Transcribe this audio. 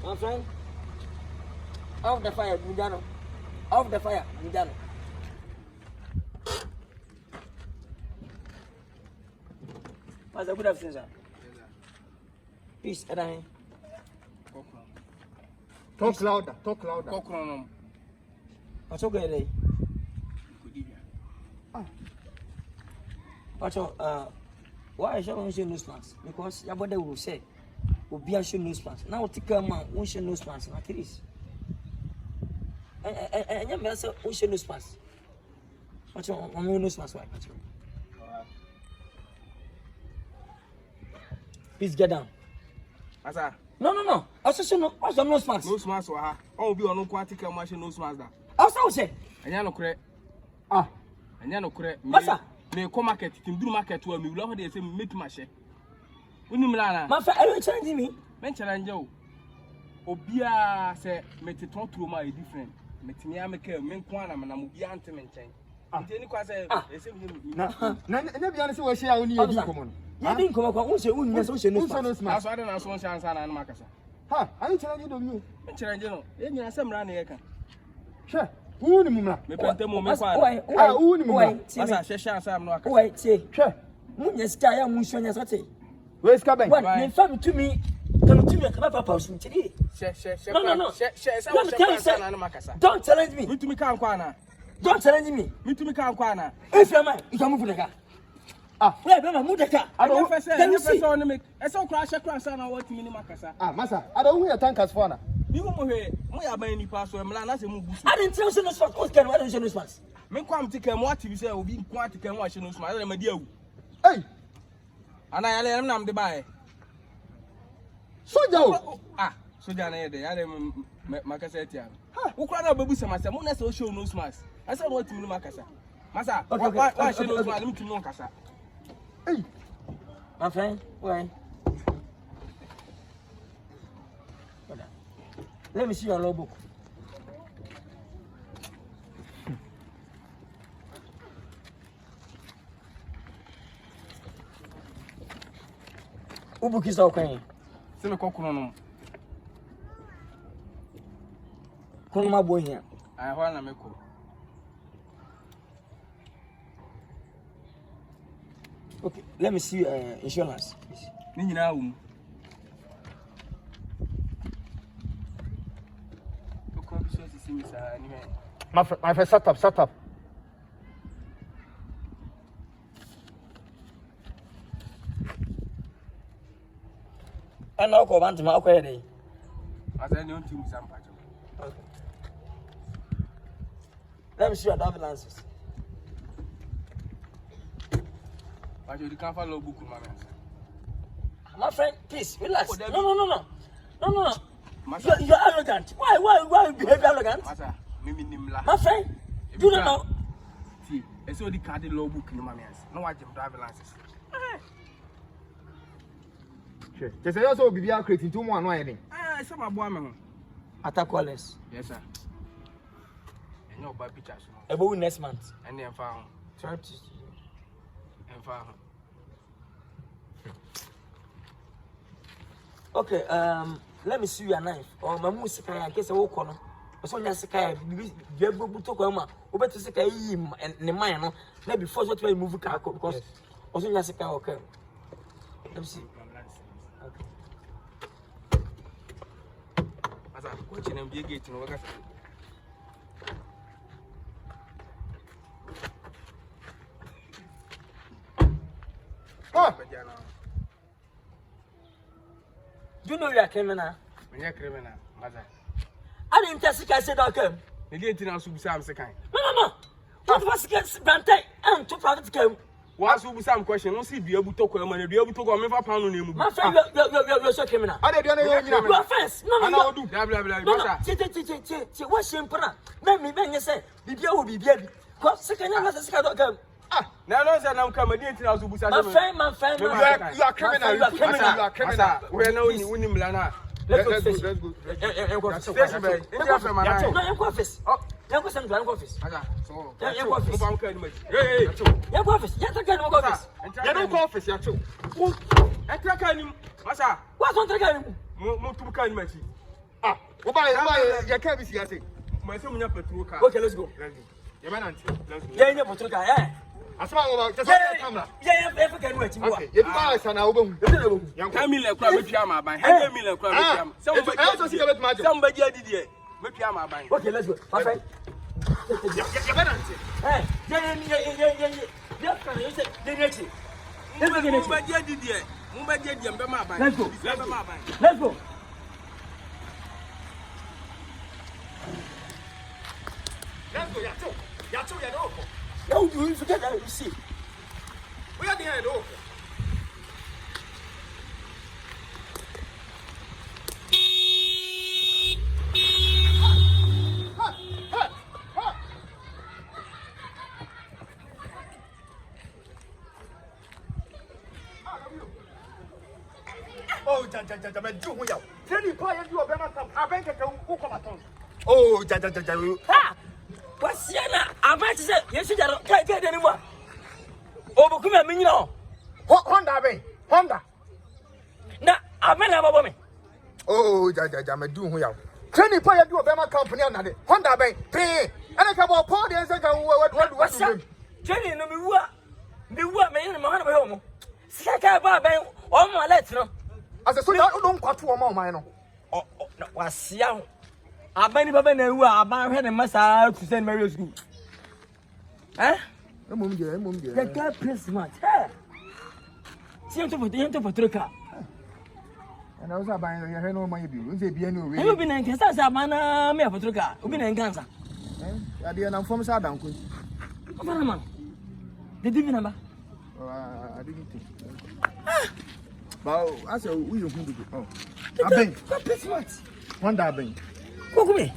My friend, off the fire, Mujano. Off the fire, Mujano. Master, good afternoon, sir. Peace, Edahin. Talk louder, talk louder. What's okay, why I shall show nose plants? Because your body will say, will be a show nose plants. Now, take a man, won't show nose plants, like it is. And your man said, won't show nose plants. What's your nose plants? Why? Please get down. No. I said, no, what's your nose plants? Nose plants, I will be on no quantity of machine nose plants. Also, say, and you're no correct. And you're no correct. Massa. Me come market, you do market to me. Love they say make my share. When you Milana, my friend, are you challenging me? Mention Angel. Obia say, make it talk to my different. Make me make a men quan and I'm be anti maintain. Any question, they say, never answer what she only you common. You didn't come across also, that's why I don't answer chance and Macassa. Ha, are you challenging you? Mention Angel, any answer running a can. Sure. Who ni mumla? Me pente mo me kwa. Who ni mumla? Asa shesha sam no aka. Wait, say. Sure. Munyeska ya munshanya sote. Where's Kaben? What? Me fam to me. Come to me ka papa usun chiri. No. Don't challenge me. Me to me kan kwa na. Don't challenge me. Me to me kan kwa na. If you man, you can move the car. Wait, mama, move the car. I don't first on me. I saw crash na what me ni makasa. Massa, I don't hear tankers for na. You mo he, mo ya ban ni pass so mla na se mu busu. I didn't tell you no spot. What can I do no spot? Me kwam tika mo ati bi say obi kwa tika mo ahye no spot. Na ma di awu. Hey. Ana ya le nam de bae. Soja o. Soja na ye de. Ya de makasa tia. Wo kra na babu sama se mo na se o show no spot. I said what me makasa. Masa, why show no spot? Me to no kasa. Hey. My friend, why? Let me see your logbook. Ubu kisa okanye. Se me kokuno no. Kono ma boy here. Ai ho na me ko. Okay, let me see insurance. Ni nyina awum. My friend, shut up. And I'll go on to my okay. As I don't think some patch. Okay. Let me see your ambulances. But you can't follow book, my friend, please relax. No. You're arrogant. Why you behave arrogant? My friend, you don't know. See, I saw the card law book in the mammas. No, I can drive license. Sure. Just say also be creating 2 more no some my boy. Attack callers. Yes, sir. And no bad pictures. About next month. And then found. Try to. And found. Okay, let me see your knife. Or my music, I guess I will call. So that's a be able to come out. Over to say him and the man, maybe first what we move car because also that's a car. Okay. Let me see. Okay. As I'm watching them be getting over. Do you know you are criminal? When you're criminal, mother. I didn't just I said okay. The didn't answer some second. No. What was against Brante and to private game? What's with some question? Don't see be able to come and be able to go and make pound on him. My friend, you're so criminal. I don't know your offense. No. Do blah. What's simple? Let me say, will be baby. Because second, I'm not a second game. Now, sir, I'm coming in to my friend, you are criminal. We're no winning Milana. Let's go. Ah, you can't be serious. Myself, you petrol car. Okay, let's go. You man, let's go. Yeah, you petrol car. Yeah. As long as just camera. Yeah, if you can wait. Okay, you buy us an album. Camille, crab with Yama by Camille, crab. Somebody did it. With Yama by. Okay, let's go. My friend. Hey, yeah. Let's go. How do you forget that? You see, we are the end. Oh, what's Yana? I'm about to say, yes, you can't get anyone. Oh, come here, no. Honda. Now, I'm not a Oh, I'm doing well. Training player do a Bama company on the Honda Bay. Pay. And I come up party and say, what's up? Training the work, man, in my home. Saka Baba, all my letter. As a soldier, don't cut to a mile. Oh, no, what's young. I'm many Baba who are about a massage to send Mary school. Eh? The girl plays smart. See you for the end of a trucker. And I was buying your hair no money bill. They be anyway. You've been in Nkansah, man, me for trucker. You've been in Nkansah. I didn't from Saddam. Man, the divi number. I didn't think. But I said, we don't do. Oh, I think. What? Honda Bank. Go away.